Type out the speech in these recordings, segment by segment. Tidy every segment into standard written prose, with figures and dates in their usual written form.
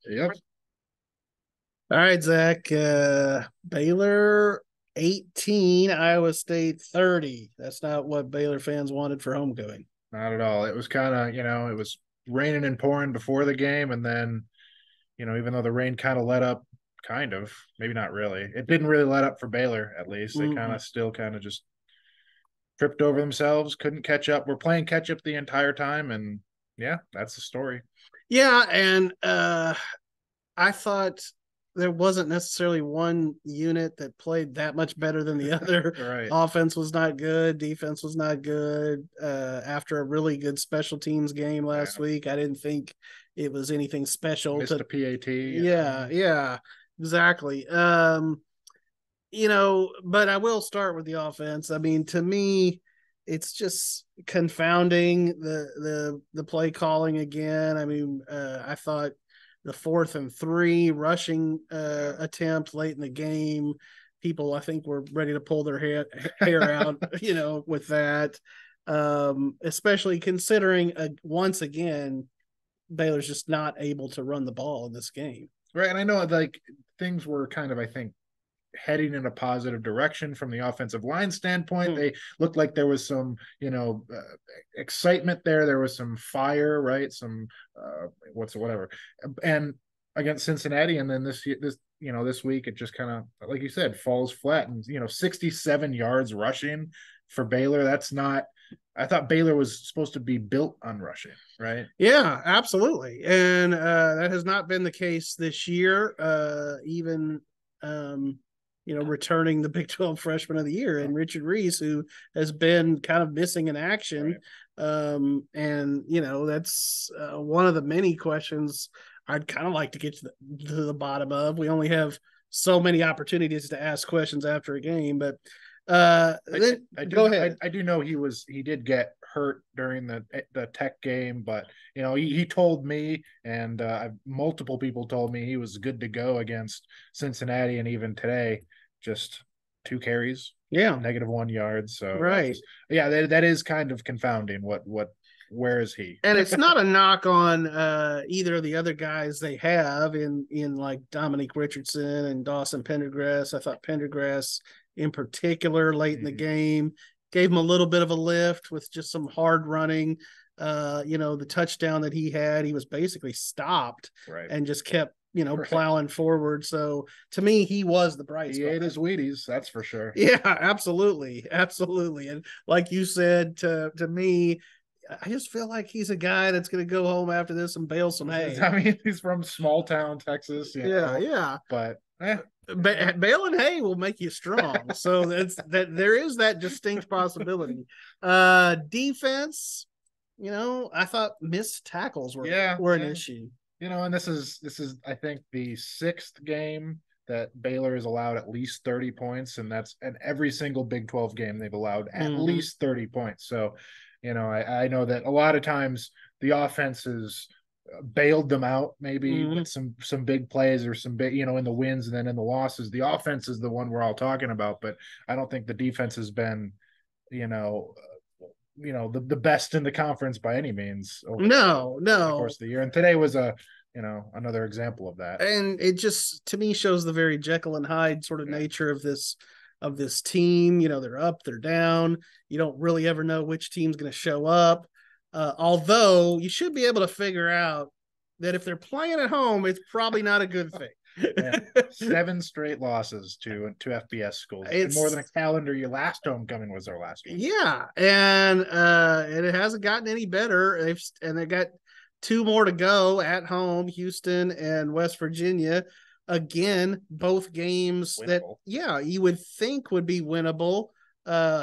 Yep. All right, Zach. Baylor 18, Iowa State 30. That's not what Baylor fans wanted for homecoming. Not at all. It was kind of, it was raining and pouring before the game. And then, even though the rain kind of let up, kind of, maybe not really, it didn't really let up for Baylor, at least. They kind Mm-mm. of still kind of just tripped over themselves, couldn't catch up. We're playing catch up the entire time. And yeah, that's the story. Yeah, and I thought there wasn't necessarily one unit that played that much better than the other. All right. Offense was not good, defense was not good. After a really good special teams game last Yeah. week, I didn't think it was anything special Missed to. a PAT. Yeah, yeah, exactly. But I will start with the offense. I mean, to me, it's just confounding the play calling again. I mean, I thought the 4th and 3 rushing Yeah. attempt late in the game, people I think were ready to pull their hair out, with that. Especially considering once again Baylor's just not able to run the ball in this game. Right. And I know like things were kind of, I think, heading in a positive direction from the offensive line standpoint. Hmm. They looked like there was some, excitement there. There was some fire, right? Some what's whatever, and against Cincinnati, and then this week it just kind of, like you said, falls flat. And 67 yards rushing for Baylor. That's not. I thought Baylor was supposed to be built on rushing, right? Yeah, absolutely. And that has not been the case this year. Even returning the Big 12 Freshman of the Year and Richard Reese, who has been kind of missing in action. Right. And that's one of the many questions I'd kind of like to get to the bottom of. We only have so many opportunities to ask questions after a game, but I do go know ahead. I do know he did get hurt during the Tech game, but he told me, and multiple people told me he was good to go against Cincinnati, and even today, just 2 carries, Yeah, -1 yard. So right. that's, yeah, that is kind of confounding. Where is he? And it's not a knock on either of the other guys they have in like Dominique Richardson and Dawson Pendergrass. I thought Pendergrass in particular late in the Mhm. game gave him a little bit of a lift with just some hard running. The touchdown that he had, he was basically stopped Right, and just kept right. plowing forward. So to me, he was the bright He spot. ate his Wheaties, that's for sure. Yeah, absolutely, absolutely. And like you said, to me, I just feel like he's a guy that's going to go home after this and bale some hay. I mean, he's from small town Texas, Yeah, yeah. but eh, Bale and hay will make you strong. So that there is that distinct possibility. Defense, I thought missed tackles were yeah, were an yeah. issue. And this is I think the sixth game that Baylor has allowed at least 30 points, and that's in every single Big 12 game they've allowed at Mm-hmm. least 30 points. So, I know that a lot of times the offenses bailed them out maybe Mm-hmm. with some big plays or some big, in the wins, and then in the losses, the offense is the one we're all talking about. But I don't think the defense has been, you know, the best in the conference by any means No, over the course no. of the year. And today was another example of that. And it just to me shows the very Jekyll and Hyde sort of Yeah. nature of this team. They're up, they're down. You don't really ever know which team's going to show up. Although you should be able to figure out that if they're playing at home, it's probably not a good Yeah. thing. 7 straight losses to FBS schools, and more than a It's calendar year. Last homecoming was their last one. Yeah, and it hasn't gotten any better. They got two more to go at home, Houston and West Virginia. Again, both games that Winnable. yeah you would think would be winnable.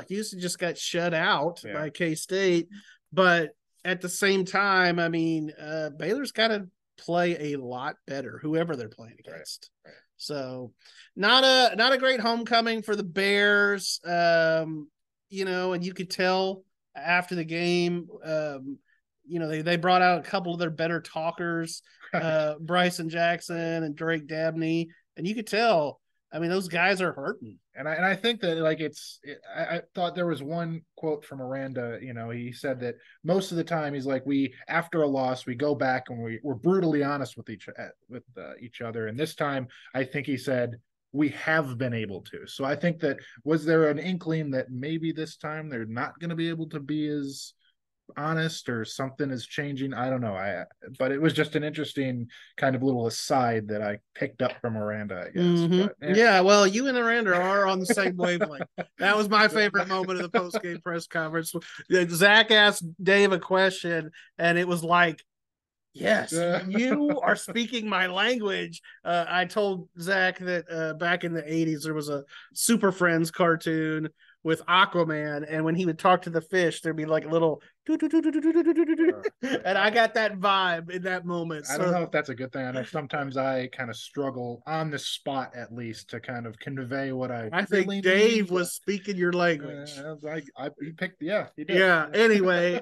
Houston just got shut out Yeah. by K State, but at the same time, I mean, Baylor's got to play a lot better, whoever they're playing Right. against. Right. So not a great homecoming for the Bears. And you could tell after the game, they brought out a couple of their better talkers, Right. Bryson Jackson and Drake Dabney, and you could tell. I mean, those guys are hurting. And I think that like I thought there was one quote from Aranda. He said that most of the time he's like, we after a loss we go back and we're brutally honest with each other. And this time I think he said we have been able to. So I think that was there an inkling that maybe this time they're not going to be able to be as honest or something is changing. I don't know. But it was just an interesting kind of little aside that I picked up from Miranda, I guess. Mm-hmm. But, yeah, well, you and Miranda are on the same wavelength. That was my favorite moment of the post-game press conference. Zach asked Dave a question, and it was like, yes, you are speaking my language. I told Zach that back in the 80s, there was a Super Friends cartoon with Aquaman, and when he would talk to the fish, there'd be like a little and I got that vibe in that moment. I don't know if that's a good thing. I know sometimes I kind of struggle on the spot, at least, to kind of convey what I think really Dave need. was speaking your language. He picked, yeah, he did. Yeah. Anyway,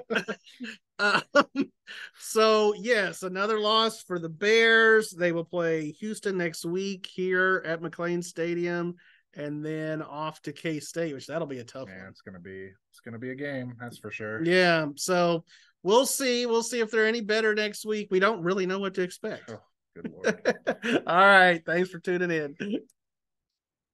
so yes, another loss for the Bears. They will play Houston next week here at McLane Stadium, and then off to K-State, which that'll be a tough one. It's gonna be a game, that's for sure. Yeah, so we'll see if they're any better next week. We don't really know what to expect. Oh, good Lord. All right, thanks for tuning in.